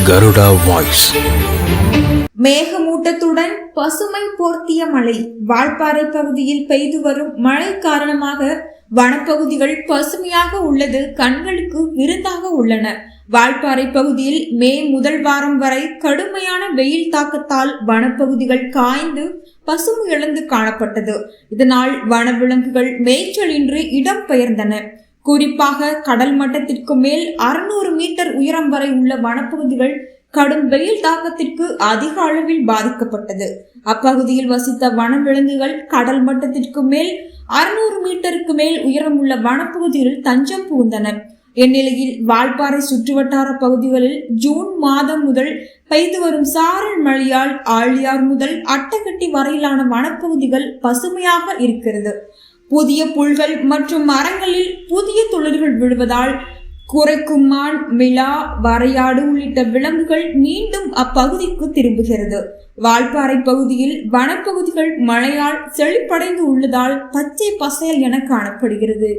Garuda voice. மேகமூட்டத்துடன் பசுமை போர்த்திய மழை. வால்பாறை பகுதியில் பெய்து வரும் மழை காரணமாக வனப்பகுதிகள் பசுமையாக உள்ளது கண்களுக்கு விருந்தாக உள்ளன. வால்பாறை பகுதியில் மே முதல் வாரம் வரை கடுமையான வெயில் தாக்கத்தால் வனப்பகுதிகள் காய்ந்து பசுமை இழந்து காணப்பட்டது. இதனால் வனவிலங்குகள் மேய்ச்சலின்றி இடம் பெயர்ந்தன. குறிப்பாக கடல் மட்டத்திற்கு மேல் 600 மீட்டர் உயரம் வரை உள்ள வனப்பகுதிகள் கடும் வெயில் தாக்கத்திற்கு அதிக அளவில் பாதிக்கப்பட்டது. அப்பகுதியில் வசித்த வனவிலங்குகள் கடல் மட்டத்திற்கு மேல் 600 மீட்டருக்கு மேல் உயரம் உள்ள வனப்பகுதியில் தஞ்சம் புகுந்தன. இந்நிலையில் வால்பாறை சுற்றுவட்டார பகுதிகளில் ஜூன் மாதம் முதல் பெய்து வரும் சாரல் மழையால் ஆழியார் முதல் அட்டகட்டி வரையிலான வனப்பகுதிகள் பசுமையாக இருக்கிறது. புதிய புல்கள் மற்றும் மரங்களில் புதிய துளிர்கள் விழுவதால் குரைக்கும் மான், மிளா, வரையாடு உள்ளிட்ட விலங்குகள் மீண்டும் அப்பகுதிக்கு திரும்புகிறது. வால்பாறை பகுதியில் வனப்பகுதிகள் மழையால் செழிப்படைந்து உள்ளதால் பச்சை பசேல் என காணப்படுகிறது.